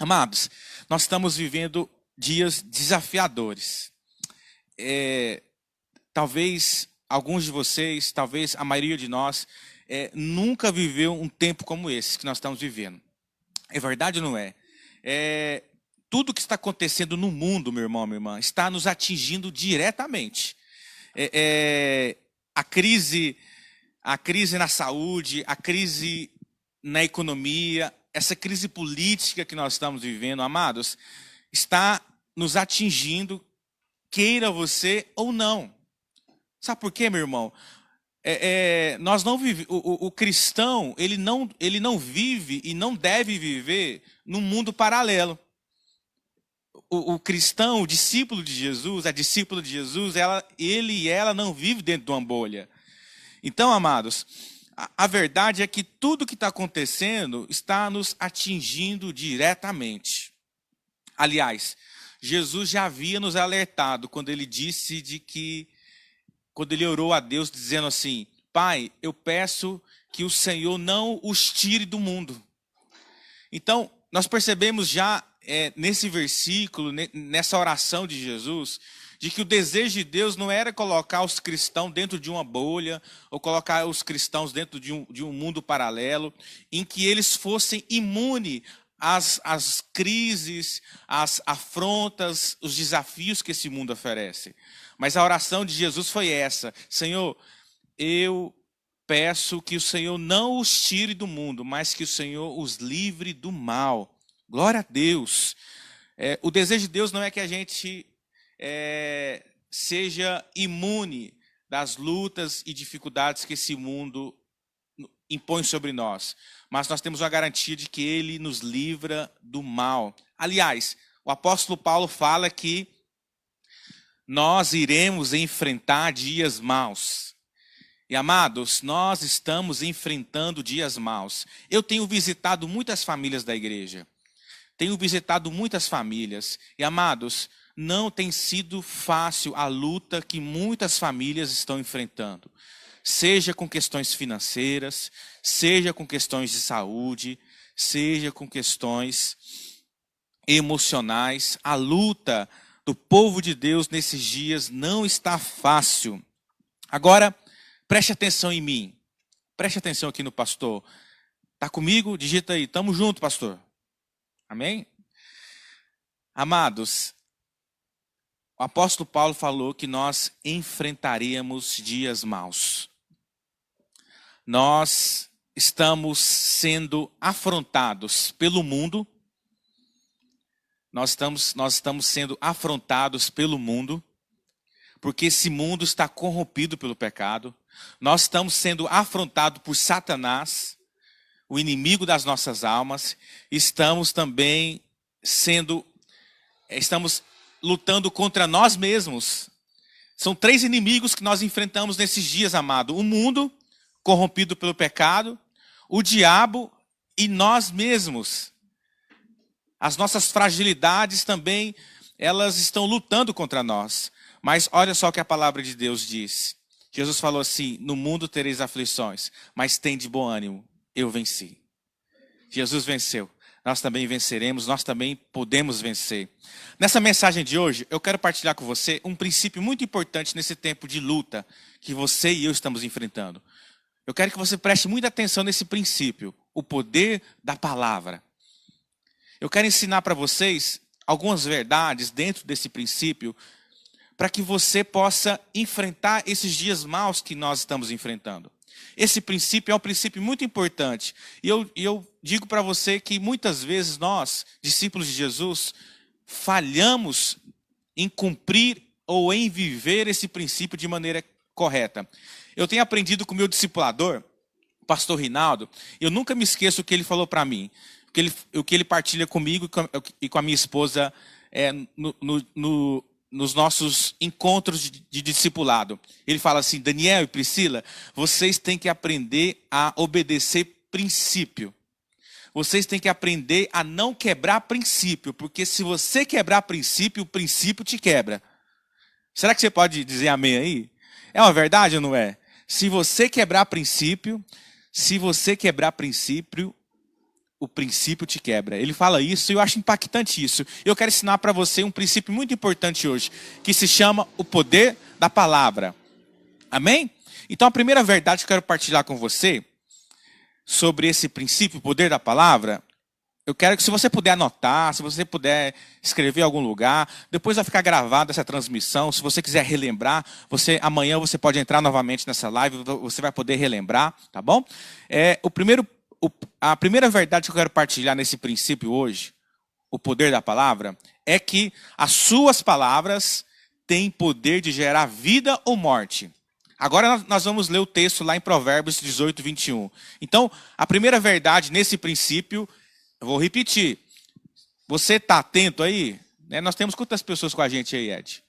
Amados, nós estamos vivendo dias desafiadores. Talvez alguns de vocês, talvez a maioria de nós, nunca viveu um tempo como esse que nós estamos vivendo. É verdade ou não é? Tudo que está acontecendo no mundo, meu irmão, minha irmã, está nos atingindo diretamente. A crise na saúde, a crise na economia, essa crise política que nós estamos vivendo, amados, está nos atingindo, queira você ou não. Sabe por quê, meu irmão? Nós não o cristão, ele não vive e não deve viver num mundo paralelo. O cristão, o discípulo de Jesus, a discípula de Jesus, ele e ela não vivem dentro de uma bolha. Então, amados, a verdade é que tudo que está acontecendo está nos atingindo diretamente. Aliás, Jesus já havia nos alertado quando ele disse quando ele orou a Deus dizendo assim: Pai, eu peço que o Senhor não os tire do mundo. Então, nós percebemos já nesse versículo, nessa oração de Jesus, de que o desejo de Deus não era colocar os cristãos dentro de uma bolha, ou colocar os cristãos dentro de um mundo paralelo, em que eles fossem imunes às crises, às afrontas, os desafios que esse mundo oferece. Mas a oração de Jesus foi essa: Senhor, eu peço que o Senhor não os tire do mundo, mas que o Senhor os livre do mal. Glória a Deus. O desejo de Deus não é que a gente seja imune das lutas e dificuldades que esse mundo impõe sobre nós, mas nós temos uma garantia de que Ele nos livra do mal. Aliás, o apóstolo Paulo fala que nós iremos enfrentar dias maus. E amados, nós estamos enfrentando dias maus. Eu tenho visitado muitas famílias da igreja. Tenho visitado muitas famílias. E amados, não tem sido fácil a luta que muitas famílias estão enfrentando. Seja com questões financeiras, seja com questões de saúde, seja com questões emocionais. A luta do povo de Deus nesses dias não está fácil. Agora, preste atenção em mim. Preste atenção aqui no pastor. Está comigo? Digita aí. Tamo junto, pastor. Amém? Amados, o apóstolo Paulo falou que nós enfrentaríamos dias maus. Nós estamos sendo afrontados pelo mundo. Nós estamos sendo afrontados pelo mundo, porque esse mundo está corrompido pelo pecado. Nós estamos sendo afrontados por Satanás, o inimigo das nossas almas. Estamos também estamos lutando contra nós mesmos. São 3 inimigos que nós enfrentamos nesses dias, amado: o mundo corrompido pelo pecado, o diabo e nós mesmos. As nossas fragilidades também, elas estão lutando contra nós. Mas olha só o que a palavra de Deus diz. Jesus falou assim: no mundo tereis aflições, mas tende bom ânimo, eu venci. Jesus venceu. Nós também venceremos, nós também podemos vencer. Nessa mensagem de hoje, eu quero partilhar com você um princípio muito importante nesse tempo de luta que você e eu estamos enfrentando. Eu quero que você preste muita atenção nesse princípio, o poder da palavra. Eu quero ensinar para vocês algumas verdades dentro desse princípio, para que você possa enfrentar esses dias maus que nós estamos enfrentando. Esse princípio é um princípio muito importante. E eu digo para você que muitas vezes nós, discípulos de Jesus, falhamos em cumprir ou em viver esse princípio de maneira correta. Eu tenho aprendido com o meu discipulador, o pastor Rinaldo, eu nunca me esqueço o que ele falou para mim, o que ele partilha comigo e com a minha esposa nos nossos encontros de discipulado. Ele fala assim: Daniel e Priscila, vocês têm que aprender a obedecer princípio. Vocês têm que aprender a não quebrar princípio, porque se você quebrar princípio, o princípio te quebra. Será que você pode dizer amém aí? É uma verdade ou não é? Se você quebrar princípio, o princípio te quebra. Ele fala isso e eu acho impactante isso. Eu quero ensinar para você um princípio muito importante hoje, que se chama o poder da palavra. Amém? Então a primeira verdade que eu quero partilhar com você sobre esse princípio, o poder da palavra, eu quero que, se você puder anotar, se você puder escrever em algum lugar, depois vai ficar gravada essa transmissão. Se você quiser relembrar, amanhã você pode entrar novamente nessa live, você vai poder relembrar, tá bom? A primeira verdade que eu quero partilhar nesse princípio hoje, o poder da palavra, é que as suas palavras têm poder de gerar vida ou morte. Agora nós vamos ler o texto lá em Provérbios 18, 21. Então, a primeira verdade nesse princípio, eu vou repetir. Você está atento aí? Nós temos quantas pessoas com a gente aí, Ed?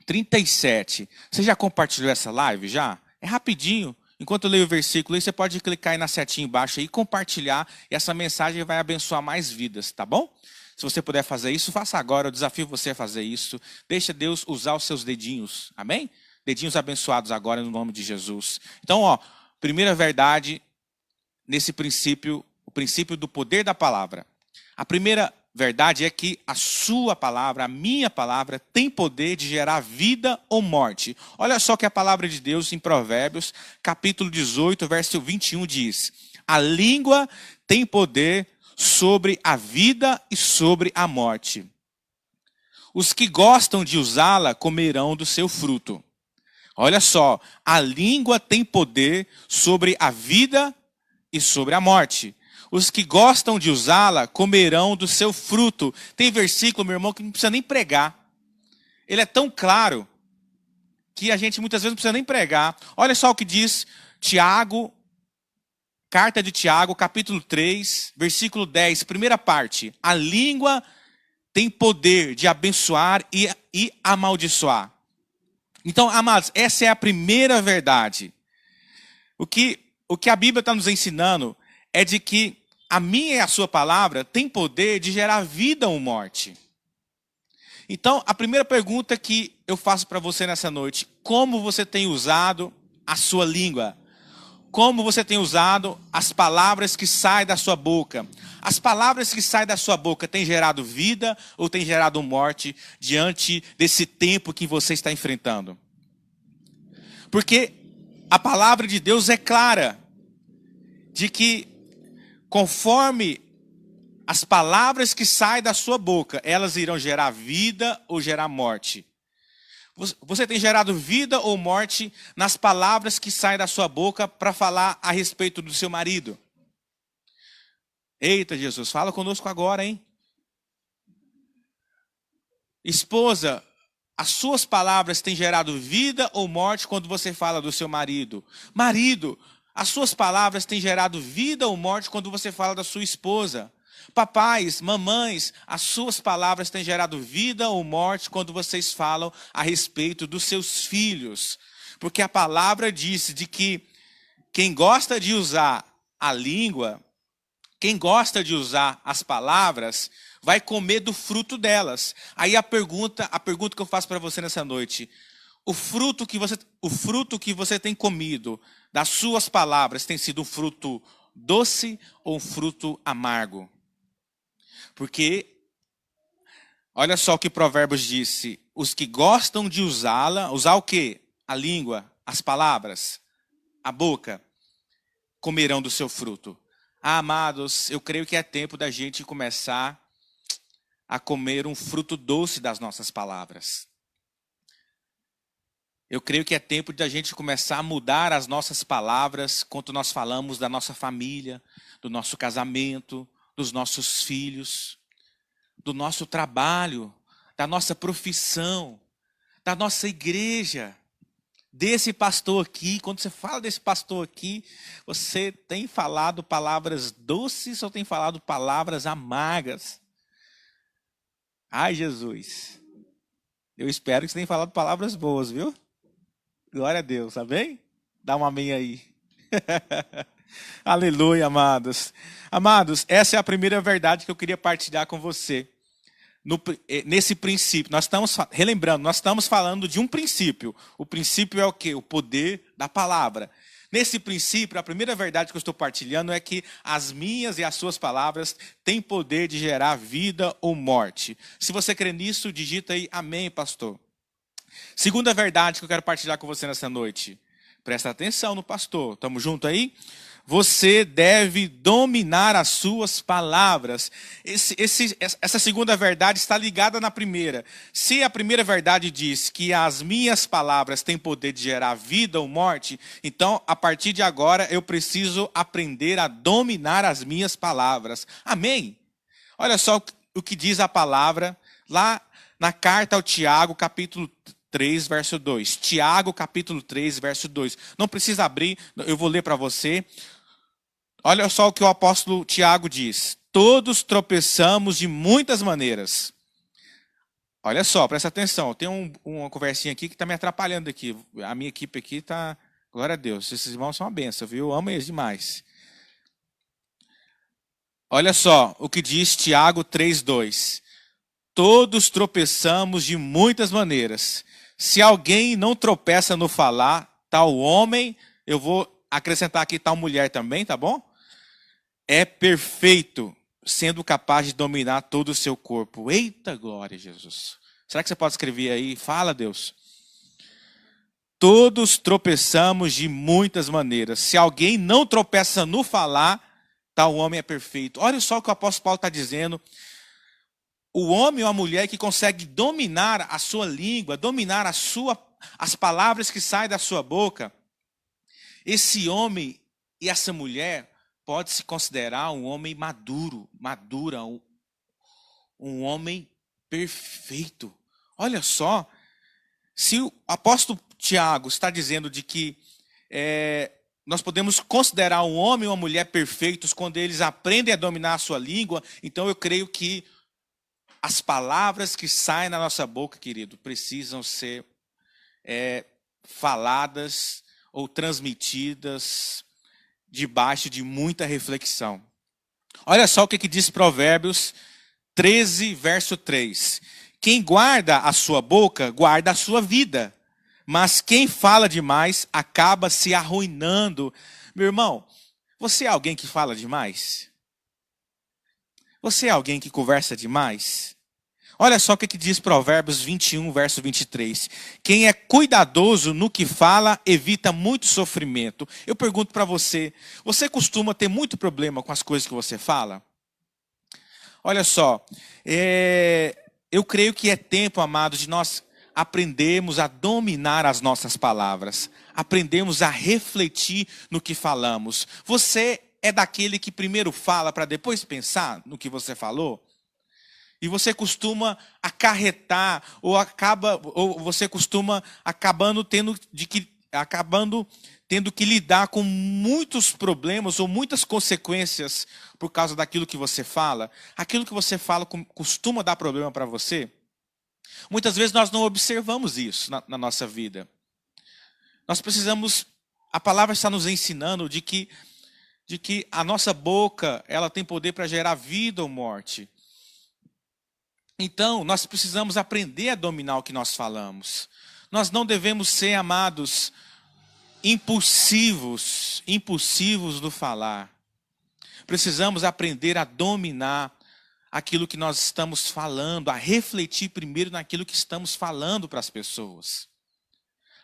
37. Você já compartilhou essa live? Já? É rapidinho. Enquanto eu leio o versículo aí, você pode clicar aí na setinha embaixo aí e compartilhar. E essa mensagem vai abençoar mais vidas, tá bom? Se você puder fazer isso, faça agora. Eu desafio você a fazer isso. Deixa Deus usar os seus dedinhos. Amém? Dedinhos abençoados agora no nome de Jesus. Então, primeira verdade nesse princípio, o princípio do poder da palavra. A primeira verdade é que a sua palavra, a minha palavra, tem poder de gerar vida ou morte. Olha só que a palavra de Deus em Provérbios, capítulo 18, verso 21 diz: a língua tem poder sobre a vida e sobre a morte. Os que gostam de usá-la comerão do seu fruto. Olha só, a língua tem poder sobre a vida e sobre a morte. Os que gostam de usá-la comerão do seu fruto. Tem versículo, meu irmão, que não precisa nem pregar. Ele é tão claro que a gente muitas vezes não precisa nem pregar. Olha só o que diz Tiago, carta de Tiago, capítulo 3, versículo 10, primeira parte. A língua tem poder de abençoar e amaldiçoar. Então, amados, essa é a primeira verdade. O que a Bíblia está nos ensinando é de que a minha e a sua palavra tem poder de gerar vida ou morte. Então, a primeira pergunta que eu faço para você nessa noite: como você tem usado a sua língua? Como você tem usado as palavras que saem da sua boca? As palavras que saem da sua boca têm gerado vida ou têm gerado morte diante desse tempo que você está enfrentando? Porque a palavra de Deus é clara de que, conforme as palavras que saem da sua boca, elas irão gerar vida ou gerar morte. Você tem gerado vida ou morte nas palavras que saem da sua boca para falar a respeito do seu marido? Eita, Jesus, fala conosco agora, hein? Esposa, as suas palavras têm gerado vida ou morte quando você fala do seu marido? Marido, as suas palavras têm gerado vida ou morte quando você fala da sua esposa? Papais, mamães, as suas palavras têm gerado vida ou morte quando vocês falam a respeito dos seus filhos. Porque a palavra diz de que quem gosta de usar a língua, quem gosta de usar as palavras, vai comer do fruto delas. Aí a pergunta que eu faço para você nessa noite: o fruto que você tem comido das suas palavras tem sido um fruto doce ou um fruto amargo? Porque, olha só o que Provérbios disse: os que gostam de usá-la, usar o quê? A língua, as palavras, a boca, comerão do seu fruto. Amados, eu creio que é tempo da gente começar a comer um fruto doce das nossas palavras. Eu creio que é tempo da gente começar a mudar as nossas palavras quando nós falamos da nossa família, do nosso casamento, dos nossos filhos, do nosso trabalho, da nossa profissão, da nossa igreja, desse pastor aqui. Quando você fala desse pastor aqui, você tem falado palavras doces ou tem falado palavras amargas? Ai, Jesus. Eu espero que você tenha falado palavras boas, viu? Glória a Deus, amém? Dá um amém aí. Aleluia, amados. Amados, essa é a primeira verdade que eu queria partilhar com você. Nesse princípio, nós estamos falando de um princípio. O princípio é o quê? O poder da palavra. Nesse princípio, a primeira verdade que eu estou partilhando é que as minhas e as suas palavras têm poder de gerar vida ou morte. Se você crê nisso, digita aí amém, pastor. Segunda verdade que eu quero partilhar com você nessa noite. Presta atenção no pastor. Estamos juntos aí? Você deve dominar as suas palavras. Essa segunda verdade está ligada na primeira. Se a primeira verdade diz que as minhas palavras têm poder de gerar vida ou morte, então, a partir de agora, eu preciso aprender a dominar as minhas palavras. Amém? Olha só o que diz a palavra lá na carta ao Tiago, capítulo 3, verso 2. Tiago, capítulo 3, verso 2. Não precisa abrir, eu vou ler para você. Olha só o que o apóstolo Tiago diz. Todos tropeçamos de muitas maneiras. Olha só, presta atenção. Tem uma conversinha aqui que está me atrapalhando aqui. A minha equipe aqui está... Glória a Deus. Esses irmãos são uma benção, viu? Eu amo eles demais. Olha só o que diz Tiago 3:2. Todos tropeçamos de muitas maneiras. Se alguém não tropeça no falar, tal homem, eu vou acrescentar aqui tal mulher também, tá bom? É perfeito, sendo capaz de dominar todo o seu corpo. Eita glória, Jesus. Será que você pode escrever aí? Fala, Deus. Todos tropeçamos de muitas maneiras. Se alguém não tropeça no falar, tal homem é perfeito. Olha só o que o apóstolo Paulo está dizendo. O homem ou a mulher que consegue dominar a sua língua, dominar as palavras que saem da sua boca, esse homem e essa mulher pode se considerar um homem madura, um homem perfeito. Olha só, se o apóstolo Tiago está dizendo de que nós podemos considerar um homem ou uma mulher perfeitos quando eles aprendem a dominar a sua língua, então eu creio que as palavras que saem da nossa boca, querido, precisam ser faladas ou transmitidas debaixo de muita reflexão. Olha só o que diz Provérbios 13, verso 3. Quem guarda a sua boca, guarda a sua vida. Mas quem fala demais, acaba se arruinando. Meu irmão, você é alguém que fala demais? Você é alguém que conversa demais? Olha só o que diz Provérbios 21, verso 23. Quem é cuidadoso no que fala, evita muito sofrimento. Eu pergunto para você, você costuma ter muito problema com as coisas que você fala? Olha só, eu creio que é tempo, amados, de nós aprendermos a dominar as nossas palavras. Aprendemos a refletir no que falamos. Você é daquele que primeiro fala para depois pensar no que você falou? E você costuma acarretar, ou você costuma acabando tendo que lidar com muitos problemas ou muitas consequências por causa daquilo que você fala? Aquilo que você fala costuma dar problema para você? Muitas vezes nós não observamos isso na nossa vida. Nós precisamos, a palavra está nos ensinando de que a nossa boca ela tem poder para gerar vida ou morte. Então, nós precisamos aprender a dominar o que nós falamos. Nós não devemos ser, amados, impulsivos do falar. Precisamos aprender a dominar aquilo que nós estamos falando, a refletir primeiro naquilo que estamos falando para as pessoas.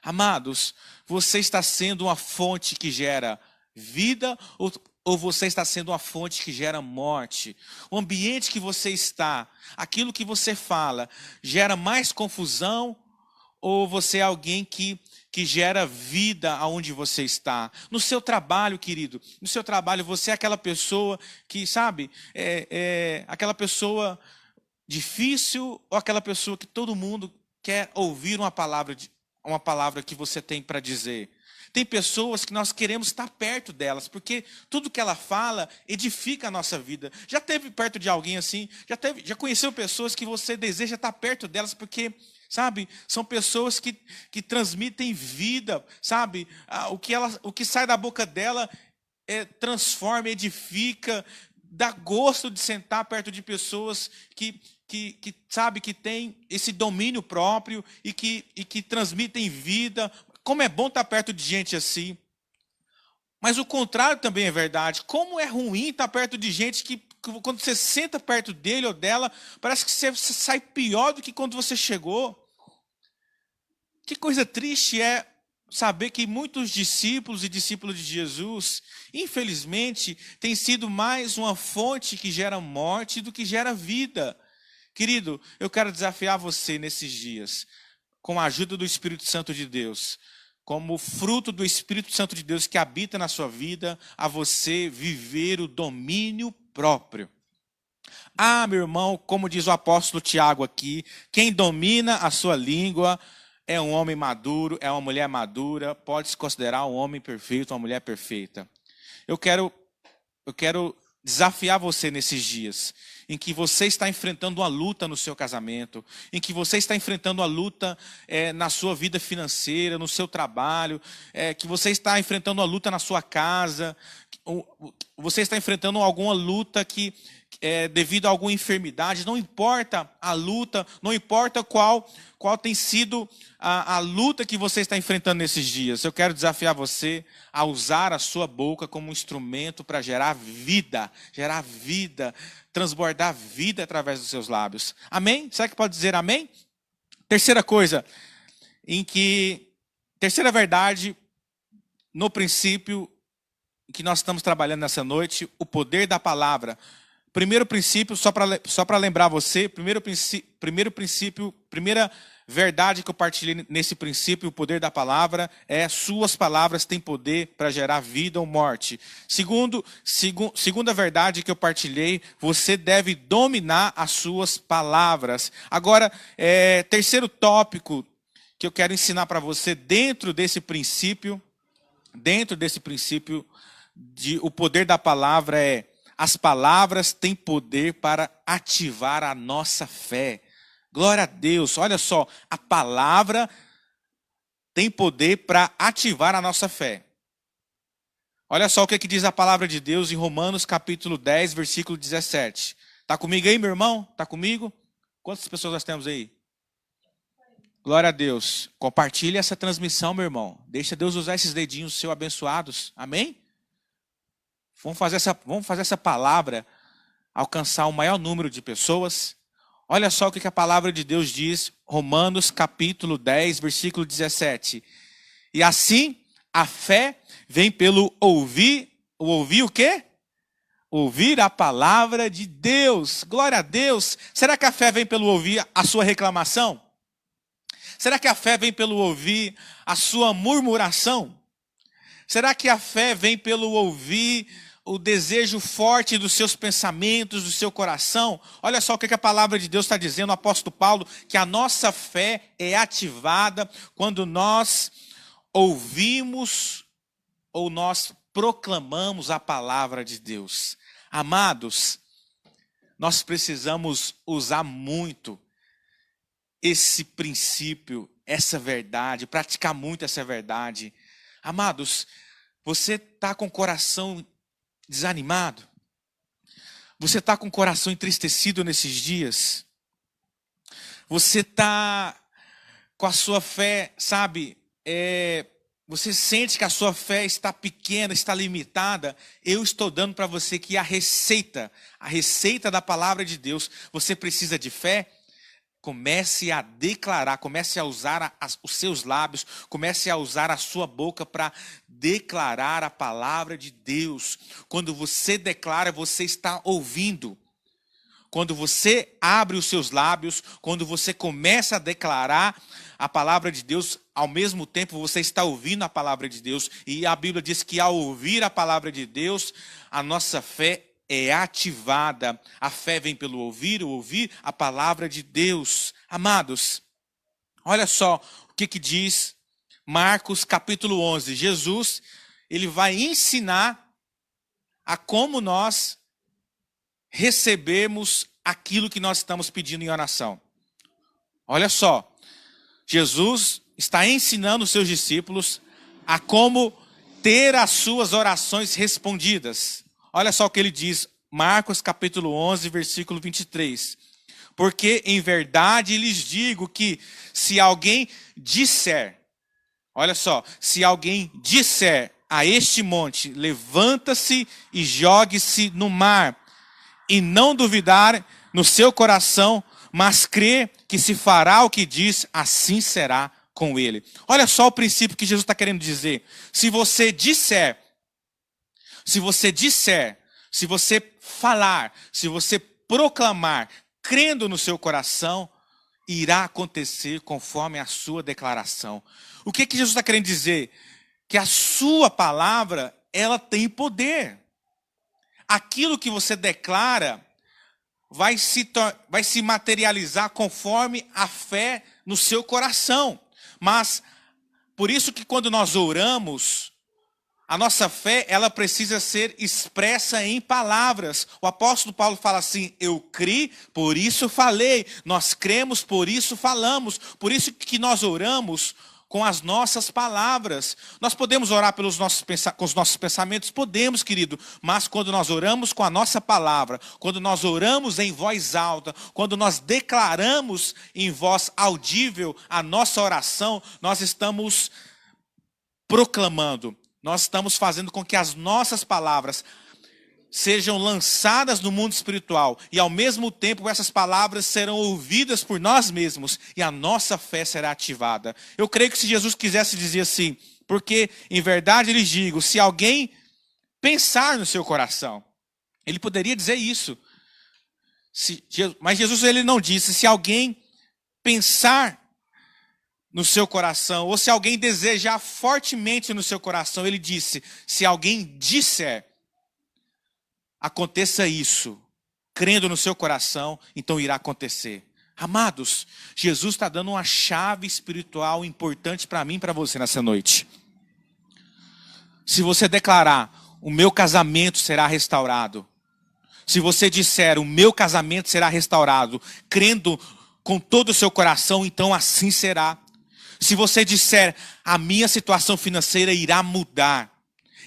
Amados, você está sendo uma fonte que gera vida ou você está sendo uma fonte que gera morte? O ambiente que você está, aquilo que você fala, gera mais confusão ou você é alguém que gera vida aonde você está? No seu trabalho, querido, no seu trabalho você é aquela pessoa que, sabe, aquela pessoa difícil ou aquela pessoa que todo mundo quer ouvir uma palavra que você tem para dizer? Tem pessoas que nós queremos estar perto delas, porque tudo que ela fala edifica a nossa vida. Já esteve perto de alguém assim? Já conheceu pessoas que você deseja estar perto delas, porque, sabe, são pessoas que transmitem vida, sabe? O que sai da boca dela transforma, edifica, dá gosto de sentar perto de pessoas que sabe, que tem esse domínio próprio e que transmitem vida. Como é bom estar perto de gente assim. Mas o contrário também é verdade. Como é ruim estar perto de gente que quando você senta perto dele ou dela, parece que você sai pior do que quando você chegou. Que coisa triste é saber que muitos discípulos e discípulos de Jesus, infelizmente, têm sido mais uma fonte que gera morte do que gera vida. Querido, eu quero desafiar você nesses dias, com a ajuda do Espírito Santo de Deus, como fruto do Espírito Santo de Deus que habita na sua vida, a você viver o domínio próprio. Ah, meu irmão, como diz o apóstolo Tiago aqui, quem domina a sua língua é um homem maduro, é uma mulher madura, pode se considerar um homem perfeito, uma mulher perfeita. Eu quero desafiar você nesses dias, em que você está enfrentando uma luta no seu casamento, em que você está enfrentando uma luta na sua vida financeira, no seu trabalho, que você está enfrentando uma luta na sua casa, você está enfrentando alguma luta que devido a alguma enfermidade, não importa a luta, não importa qual tem sido a luta que você está enfrentando nesses dias. Eu quero desafiar você a usar a sua boca como um instrumento para gerar vida, transbordar vida através dos seus lábios. Amém? Será que pode dizer amém? Terceira coisa, terceira verdade, no princípio que nós estamos trabalhando nessa noite, o poder da palavra. Primeiro princípio, só para lembrar você, primeira verdade que eu partilhei nesse princípio, o poder da palavra, suas palavras têm poder para gerar vida ou morte. Segunda verdade que eu partilhei, você deve dominar as suas palavras. Agora, terceiro tópico que eu quero ensinar para você dentro desse princípio o poder da palavra as palavras têm poder para ativar a nossa fé. Glória a Deus. Olha só, a palavra tem poder para ativar a nossa fé. Olha só o que diz a palavra de Deus em Romanos capítulo 10, versículo 17. Está comigo aí, meu irmão? Está comigo? Quantas pessoas nós temos aí? Glória a Deus. Compartilhe essa transmissão, meu irmão. Deixa Deus usar esses dedinhos seus abençoados. Amém? Vamos fazer essa palavra alcançar o maior número de pessoas. Olha só o que a palavra de Deus diz, Romanos capítulo 10, versículo 17. E assim, a fé vem pelo ouvir o quê? Ouvir a palavra de Deus. Glória a Deus. Será que a fé vem pelo ouvir a sua reclamação? Será que a fé vem pelo ouvir a sua murmuração? Será que a fé vem pelo ouvir o desejo forte dos seus pensamentos, do seu coração? Olha só o que a palavra de Deus está dizendo, o apóstolo Paulo, que a nossa fé é ativada quando nós ouvimos ou nós proclamamos a palavra de Deus. Amados, nós precisamos usar muito esse princípio, essa verdade, praticar muito essa verdade. Amados, você está com o coração desanimado? Você está com o coração entristecido nesses dias? Você está com a sua fé, sabe? Você sente que a sua fé está pequena, está limitada? Eu estou dando para você que a receita da palavra de Deus, você precisa de fé? Comece a declarar, comece a usar os seus lábios, comece a usar a sua boca para declarar a palavra de Deus. Quando você declara, você está ouvindo. Quando você abre os seus lábios, quando você começa a declarar a palavra de Deus, ao mesmo tempo você está ouvindo a palavra de Deus. E a Bíblia diz que ao ouvir a palavra de Deus, a nossa fé é ativada. A fé vem pelo ouvir a palavra de Deus. Amados, olha só o que diz Marcos capítulo 11. Jesus, ele vai ensinar a como nós recebemos aquilo que nós estamos pedindo em oração. Olha só, Jesus está ensinando os seus discípulos a como ter as suas orações respondidas. Olha só o que ele diz, Marcos capítulo 11, versículo 23. Porque em verdade lhes digo que se alguém disser, olha só, se alguém disser a este monte, levanta-se e jogue-se no mar, e não duvidar no seu coração, mas crê que se fará o que diz, assim será com ele. Olha só o princípio que Jesus está querendo dizer. Se você falar, se você proclamar, crendo no seu coração, irá acontecer conforme a sua declaração. O que Jesus está querendo dizer? Que a sua palavra, ela tem poder. Aquilo que você declara vai se materializar conforme a fé no seu coração. Mas, por isso que quando nós oramos, a nossa fé, ela precisa ser expressa em palavras. O apóstolo Paulo fala assim: eu criei, por isso falei. Nós cremos, por isso falamos. Por isso que nós oramos com as nossas palavras. Nós podemos orar com os nossos pensamentos? Podemos, querido. Mas quando nós oramos com a nossa palavra, quando nós oramos em voz alta, quando nós declaramos em voz audível a nossa oração, nós estamos proclamando. Nós estamos fazendo com que as nossas palavras sejam lançadas no mundo espiritual. E ao mesmo tempo essas palavras serão ouvidas por nós mesmos. E a nossa fé será ativada. Eu creio que se Jesus quisesse dizer assim, porque em verdade lhes digo, se alguém pensar no seu coração, ele poderia dizer isso. Mas Jesus ele não disse, se alguém pensar no seu coração, ou se alguém desejar fortemente no seu coração, ele disse, se alguém disser, aconteça isso, crendo no seu coração, então irá acontecer. Amados, Jesus está dando uma chave espiritual importante para mim e para você nessa noite. Se você declarar, o meu casamento será restaurado. Se você disser, o meu casamento será restaurado, crendo com todo o seu coração, então assim será. Se você disser, a minha situação financeira irá mudar.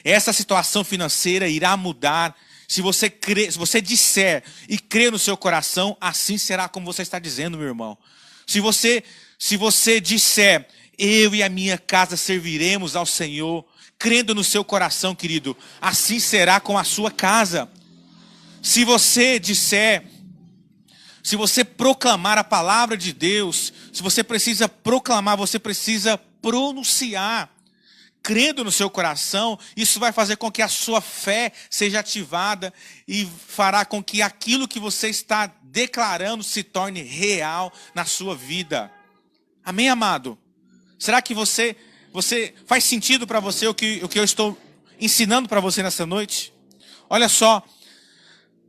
Essa situação financeira irá mudar. Se você disser e crer no seu coração, assim será como você está dizendo, meu irmão. Se você disser, eu e a minha casa serviremos ao Senhor, crendo no seu coração, querido, assim será com a sua casa. Se você proclamar a palavra de Deus, se você precisa proclamar, você precisa pronunciar. Crendo no seu coração, isso vai fazer com que a sua fé seja ativada e fará com que aquilo que você está declarando se torne real na sua vida. Amém, amado? Será que você faz sentido para você o que eu estou ensinando para você nessa noite? Olha só,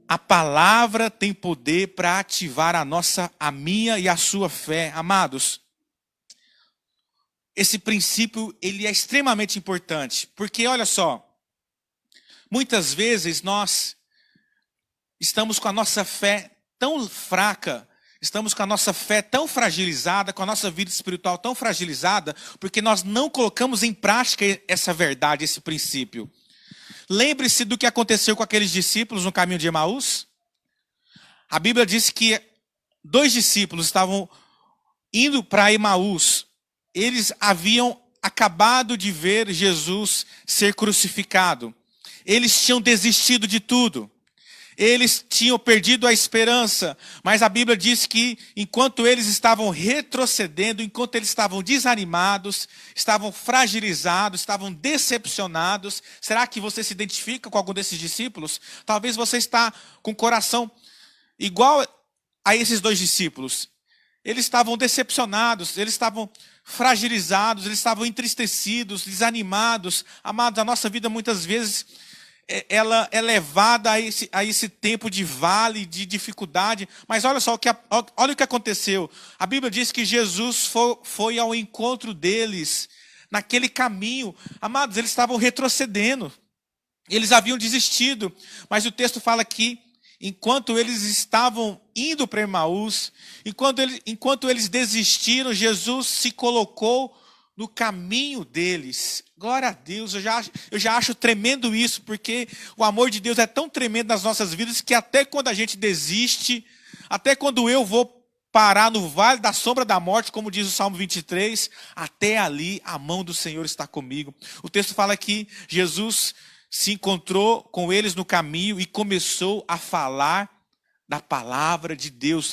a palavra tem poder para ativar a minha e a sua fé. Amados, esse princípio ele é extremamente importante, porque olha só, muitas vezes nós estamos com a nossa fé tão fraca, estamos com a nossa fé tão fragilizada, com a nossa vida espiritual tão fragilizada, porque nós não colocamos em prática essa verdade, esse princípio. Lembre-se do que aconteceu com aqueles discípulos no caminho de Emaús. A Bíblia diz que 2 discípulos estavam indo para Emaús. Eles haviam acabado de ver Jesus ser crucificado. Eles tinham desistido de tudo. Eles tinham perdido a esperança. Mas a Bíblia diz que enquanto eles estavam retrocedendo, enquanto eles estavam desanimados, estavam fragilizados, estavam decepcionados. Será que você se identifica com algum desses discípulos? Talvez você está com o coração igual a esses 2 discípulos. Eles estavam decepcionados, eles estavam fragilizados, eles estavam entristecidos, desanimados. Amados, a nossa vida muitas vezes ela é levada a esse tempo de vale, de dificuldade. Mas olha só, olha o que aconteceu. A Bíblia diz que Jesus foi ao encontro deles naquele caminho. Amados, eles estavam retrocedendo. Eles haviam desistido. Mas o texto fala que enquanto eles estavam indo para Emaús, enquanto eles desistiram, Jesus se colocou no caminho deles. Glória a Deus, eu já acho tremendo isso, porque o amor de Deus é tão tremendo nas nossas vidas, que até quando a gente desiste, até quando eu vou parar no vale da sombra da morte, como diz o Salmo 23, até ali a mão do Senhor está comigo. O texto fala que Jesus se encontrou com eles no caminho e começou a falar da palavra de Deus.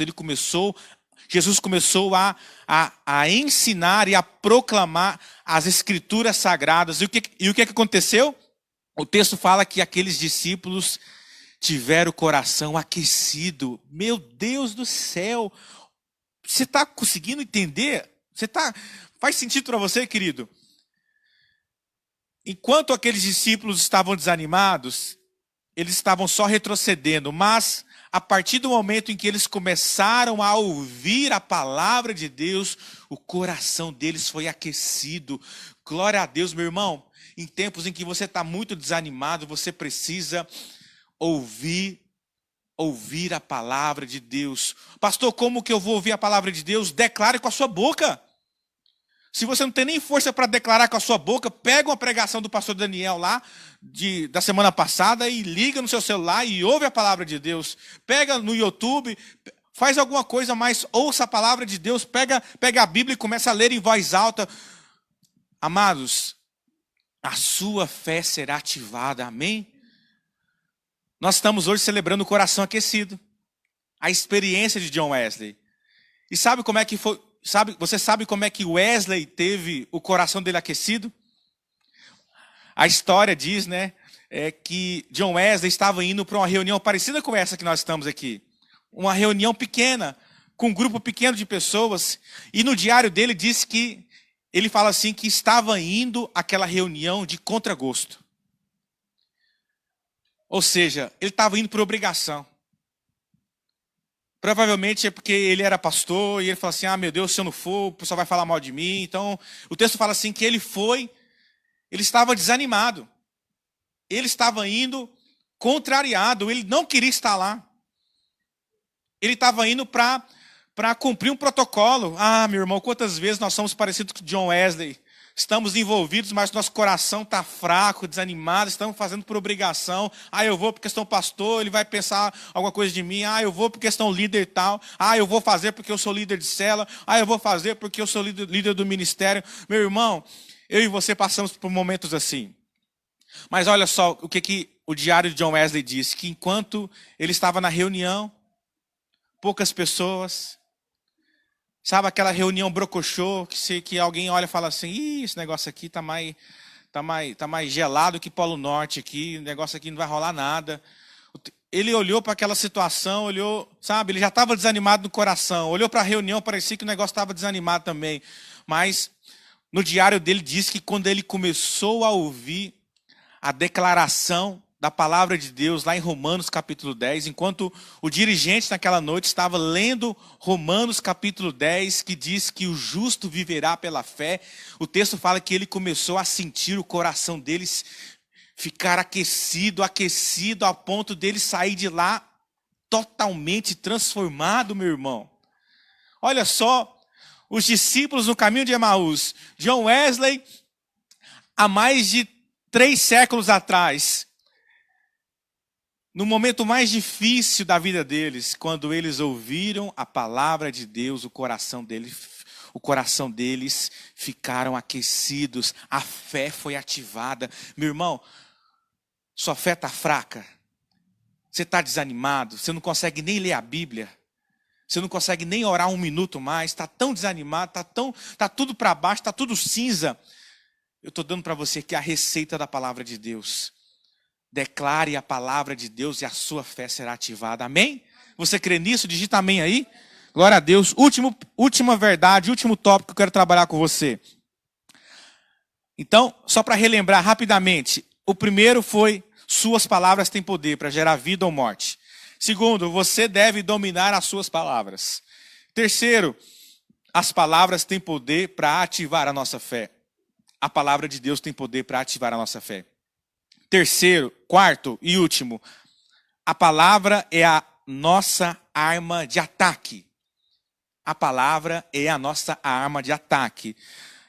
Jesus começou a ensinar e a proclamar as escrituras sagradas. E o que aconteceu? O texto fala que aqueles discípulos tiveram o coração aquecido. Meu Deus do céu! Você está conseguindo entender? Faz sentido para você, querido? Enquanto aqueles discípulos estavam desanimados, eles estavam só retrocedendo, mas a partir do momento em que eles começaram a ouvir a palavra de Deus, o coração deles foi aquecido. Glória a Deus, meu irmão. Em tempos em que você está muito desanimado, você precisa ouvir a palavra de Deus. Pastor, como que eu vou ouvir a palavra de Deus? Declare com a sua boca. Se você não tem nem força para declarar com a sua boca, pega uma pregação do pastor Daniel lá, da semana passada, e liga no seu celular e ouve a palavra de Deus. Pega no YouTube, faz alguma coisa, mas ouça a palavra de Deus. Pega a Bíblia e começa a ler em voz alta. Amados, a sua fé será ativada, amém? Nós estamos hoje celebrando o coração aquecido. A experiência de John Wesley. E sabe como é que foi? Você sabe como é que Wesley teve o coração dele aquecido? A história diz, né, que John Wesley estava indo para uma reunião parecida com essa que nós estamos aqui. Uma reunião pequena, com um grupo pequeno de pessoas. E no diário dele diz que, ele fala assim, que estava indo àquela reunião de contragosto. Ou seja, ele estava indo por obrigação. Provavelmente é porque ele era pastor e ele falou assim, meu Deus, se eu não for, o pessoal vai falar mal de mim. Então, o texto fala assim que ele estava desanimado. Ele estava indo contrariado, ele não queria estar lá. Ele estava indo para cumprir um protocolo. Meu irmão, quantas vezes nós somos parecidos com John Wesley? Estamos envolvidos, mas nosso coração está fraco, desanimado, estamos fazendo por obrigação. Eu vou porque estou pastor, ele vai pensar alguma coisa de mim. Eu vou porque estou líder e tal. Eu vou fazer porque eu sou líder de célula. Eu vou fazer porque eu sou líder do ministério. Meu irmão, eu e você passamos por momentos assim. Mas olha só o que o diário de John Wesley diz, que enquanto ele estava na reunião, poucas pessoas... Sabe aquela reunião brocochô, que alguém olha e fala assim, esse negócio aqui tá mais gelado que Polo Norte aqui, o negócio aqui não vai rolar nada. Ele olhou para aquela situação, ele já estava desanimado no coração, olhou para a reunião, parecia que o negócio estava desanimado também. Mas no diário dele diz que quando ele começou a ouvir a declaração da palavra de Deus lá em Romanos capítulo 10, enquanto o dirigente naquela noite estava lendo Romanos capítulo 10, que diz que o justo viverá pela fé, o texto fala que ele começou a sentir o coração deles ficar aquecido a ponto dele sair de lá totalmente transformado, meu irmão. Olha só, os discípulos no caminho de Emaús, John Wesley, há mais de 3 séculos atrás, no momento mais difícil da vida deles, quando eles ouviram a palavra de Deus, o coração deles ficaram aquecidos, a fé foi ativada. Meu irmão, sua fé está fraca, você está desanimado, você não consegue nem ler a Bíblia, você não consegue nem orar 1 minuto mais, está tão desanimado, está tudo para baixo, está tudo cinza. Eu estou dando para você aqui a receita da palavra de Deus. Declare a palavra de Deus e a sua fé será ativada. Amém? Você crê nisso? Digita amém aí. Glória a Deus. Última verdade, último tópico que eu quero trabalhar com você. Então, só para relembrar rapidamente. O primeiro foi, suas palavras têm poder para gerar vida ou morte. Segundo, você deve dominar as suas palavras. Terceiro, as palavras têm poder para ativar a nossa fé. A palavra de Deus tem poder para ativar a nossa fé. Terceiro, quarto e último, a palavra é a nossa arma de ataque. A palavra é a nossa arma de ataque.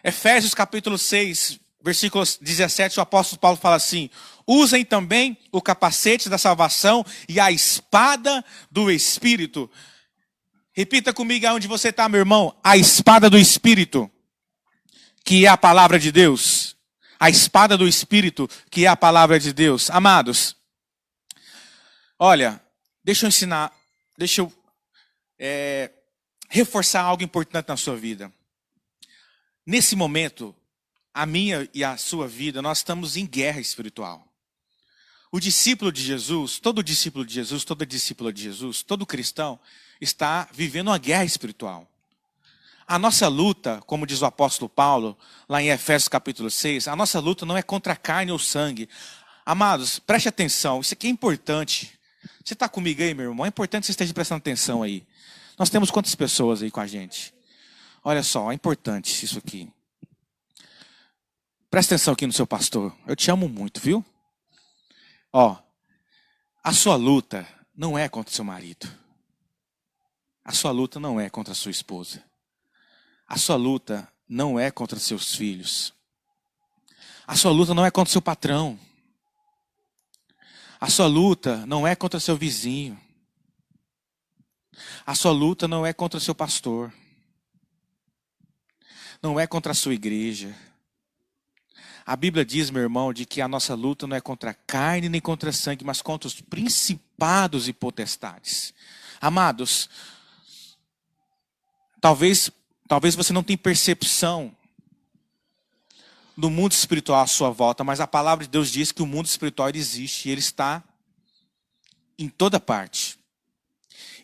Efésios capítulo 6, versículos 17, o apóstolo Paulo fala assim, usem também o capacete da salvação e a espada do Espírito. Repita comigo aonde você está, meu irmão. A espada do Espírito, que é a palavra de Deus. A espada do Espírito, que é a palavra de Deus. Amados, olha, deixa eu reforçar algo importante na sua vida. Nesse momento, a minha e a sua vida, nós estamos em guerra espiritual. O discípulo de Jesus, todo discípulo de Jesus, toda discípula de Jesus, todo cristão está vivendo uma guerra espiritual. A nossa luta, como diz o apóstolo Paulo, lá em Efésios capítulo 6, a nossa luta não é contra a carne ou sangue. Amados, preste atenção, isso aqui é importante. Você está comigo aí, meu irmão? É importante que você esteja prestando atenção aí. Nós temos quantas pessoas aí com a gente? Olha só, é importante isso aqui. Presta atenção aqui no seu pastor. Eu te amo muito, viu? Ó, a sua luta não é contra o seu marido. A sua luta não é contra a sua esposa. A sua luta não é contra seus filhos. A sua luta não é contra seu patrão. A sua luta não é contra seu vizinho. A sua luta não é contra seu pastor. Não é contra a sua igreja. A Bíblia diz, meu irmão, de que a nossa luta não é contra a carne nem contra sangue, mas contra os principados e potestades. Amados, talvez você não tenha percepção do mundo espiritual à sua volta, mas a palavra de Deus diz que o mundo espiritual existe e ele está em toda parte.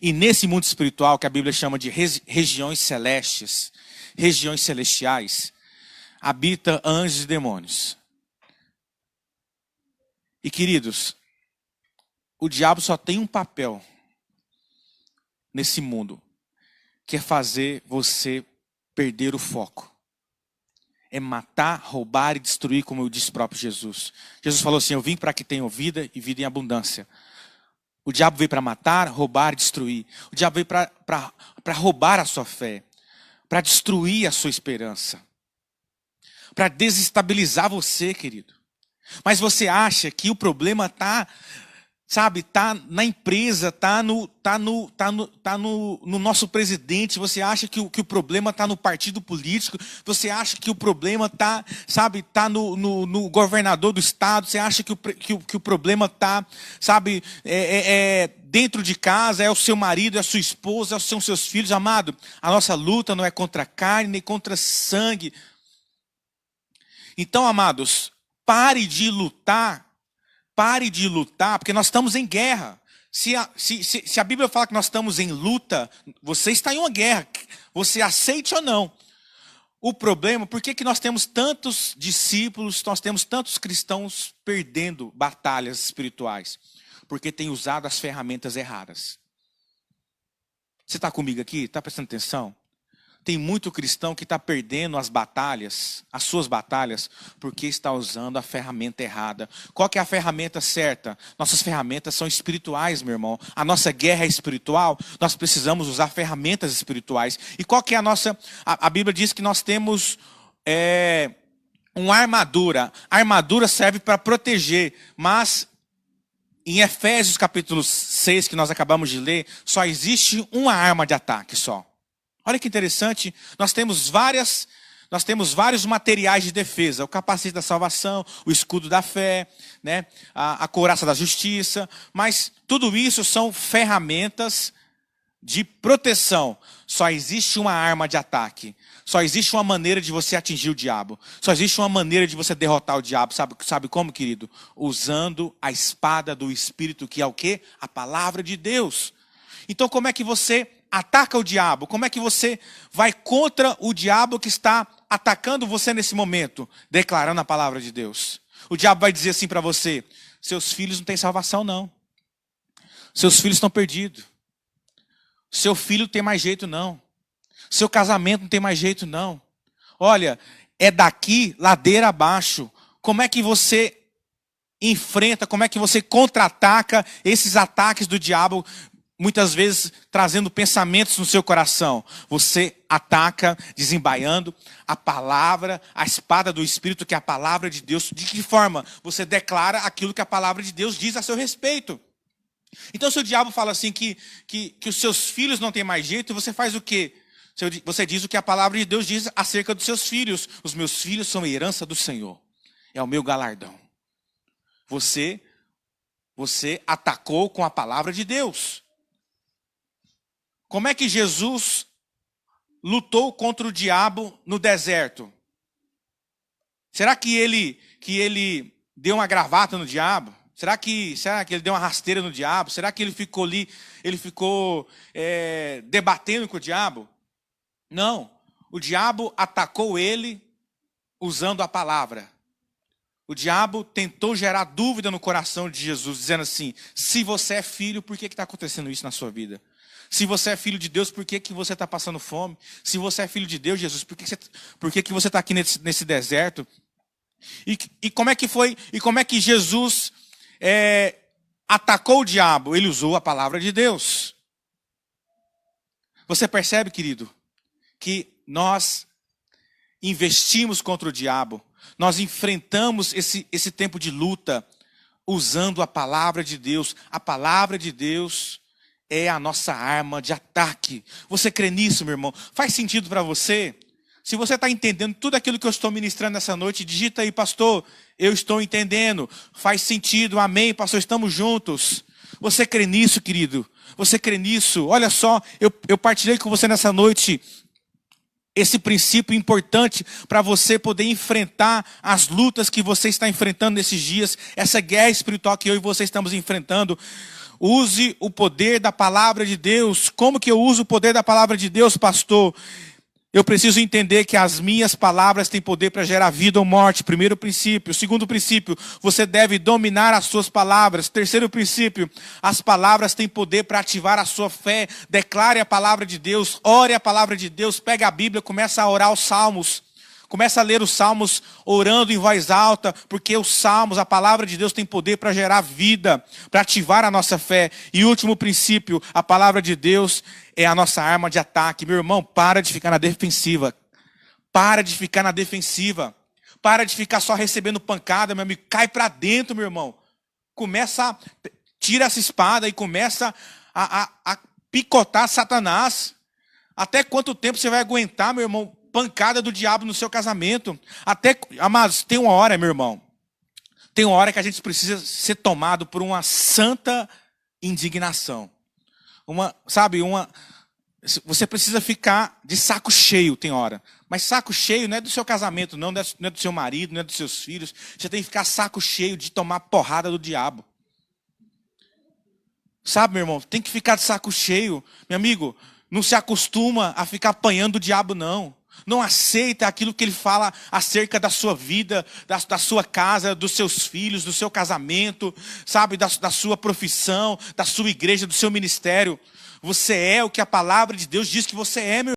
E nesse mundo espiritual, que a Bíblia chama de regiões celestes, regiões celestiais, habita anjos e demônios. E queridos, o diabo só tem um papel nesse mundo, que é fazer você perder o foco. É matar, roubar e destruir, como disse o próprio Jesus. Jesus falou assim, eu vim para que tenham vida e vida em abundância. O diabo veio para matar, roubar e destruir. O diabo veio para roubar a sua fé, para destruir a sua esperança, para desestabilizar você, querido. Mas você acha que o problema está, sabe, tá na empresa, tá no nosso presidente. Você acha que o problema está no partido político. Você acha que o problema está, sabe, tá no governador do estado. Você acha que o problema está, sabe, dentro de casa, é o seu marido, é a sua esposa, são seus filhos. Amado, a nossa luta não é contra a carne nem contra sangue. Então, amados, pare de lutar, porque nós estamos em guerra. Se a Bíblia fala que nós estamos em luta, você está em uma guerra, você aceite ou não. O problema, por que nós temos tantos discípulos, nós temos tantos cristãos perdendo batalhas espirituais? Porque tem usado as ferramentas erradas. Você está comigo aqui? Está prestando atenção? Tem muito cristão que está perdendo as batalhas, as suas batalhas, porque está usando a ferramenta errada. Qual que é a ferramenta certa? Nossas ferramentas são espirituais, meu irmão. A nossa guerra é espiritual, nós precisamos usar ferramentas espirituais. E qual que é a nossa... A Bíblia diz que nós temos uma armadura. A armadura serve para proteger, mas... Em Efésios capítulo 6, que nós acabamos de ler, só existe uma arma de ataque só. Olha que interessante, nós temos vários materiais de defesa. O capacete da salvação, o escudo da fé, né? a couraça da justiça. Mas tudo isso são ferramentas de proteção. Só existe uma arma de ataque. Só existe uma maneira de você atingir o diabo. Só existe uma maneira de você derrotar o diabo. Sabe como, querido? Usando a espada do Espírito, que é o quê? A palavra de Deus. Então como é que você ataca o diabo? Como é que você vai contra o diabo que está atacando você nesse momento? Declarando a palavra de Deus. O diabo vai dizer assim para você, seus filhos não têm salvação não. Seus filhos estão perdidos. Seu filho não tem mais jeito não. Seu casamento não tem mais jeito não. Olha, é daqui, ladeira abaixo. Como é que você enfrenta, como é que você contra-ataca esses ataques do diabo, muitas vezes trazendo pensamentos no seu coração? Você ataca, desembaiando a palavra, a espada do Espírito, que é a palavra de Deus. De que forma? Você declara aquilo que a palavra de Deus diz a seu respeito. Então, se o diabo fala assim que os seus filhos não têm mais jeito, você faz o quê? Você diz o que a palavra de Deus diz acerca dos seus filhos. Os meus filhos são a herança do Senhor. É o meu galardão. Você atacou com a palavra de Deus. Como é que Jesus lutou contra o diabo no deserto? Será que ele deu uma gravata no diabo? Será que ele deu uma rasteira no diabo? Será que ele ficou debatendo com o diabo? Não. O diabo atacou ele usando a palavra. O diabo tentou gerar dúvida no coração de Jesus, dizendo assim: se você é filho, por que está acontecendo isso na sua vida? Se você é filho de Deus, por que você está passando fome? Se você é filho de Deus, Jesus, por que você está aqui nesse deserto? E como é que foi? E como é que Jesus atacou o diabo? Ele usou a palavra de Deus. Você percebe, querido, que nós investimos contra o diabo. Nós enfrentamos esse tempo de luta usando a palavra de Deus. A palavra de Deus é a nossa arma de ataque. Você crê nisso, meu irmão? Faz sentido para você? Se você está entendendo tudo aquilo que eu estou ministrando nessa noite, digita aí: pastor, eu estou entendendo. Faz sentido, amém, pastor, estamos juntos. Você crê nisso, querido? Você crê nisso? Olha só, eu partilhei com você nessa noite esse princípio importante para você poder enfrentar as lutas que você está enfrentando nesses dias, essa guerra espiritual que eu e você estamos enfrentando. Use o poder da palavra de Deus. Como que eu uso o poder da palavra de Deus, pastor? Eu preciso entender que as minhas palavras têm poder para gerar vida ou morte. Primeiro princípio. Segundo princípio, você deve dominar as suas palavras. Terceiro princípio, as palavras têm poder para ativar a sua fé. Declare a palavra de Deus, ore a palavra de Deus, pega a Bíblia, começa a orar os salmos. Começa a ler os salmos orando em voz alta, porque os salmos, a palavra de Deus tem poder para gerar vida, para ativar a nossa fé. E último princípio, a palavra de Deus é a nossa arma de ataque. Meu irmão, para de ficar na defensiva. Para de ficar na defensiva. Para de ficar só recebendo pancada, meu amigo. Cai para dentro, meu irmão. Tira essa espada e começa a picotar Satanás. Até quanto tempo você vai aguentar, meu irmão, pancada do diabo no seu casamento? Amados, tem uma hora, meu irmão. Tem uma hora que a gente precisa ser tomado por uma santa indignação. Você precisa ficar de saco cheio, tem hora. Mas saco cheio não é do seu casamento, não é do seu marido, não é dos seus filhos. Você tem que ficar saco cheio de tomar porrada do diabo. Sabe, meu irmão, tem que ficar de saco cheio. Meu amigo, não se acostuma a ficar apanhando o diabo, não. Não aceita aquilo que ele fala acerca da sua vida, da sua casa, dos seus filhos, do seu casamento, sabe, da sua profissão, da sua igreja, do seu ministério. Você é o que a palavra de Deus diz que você é, meu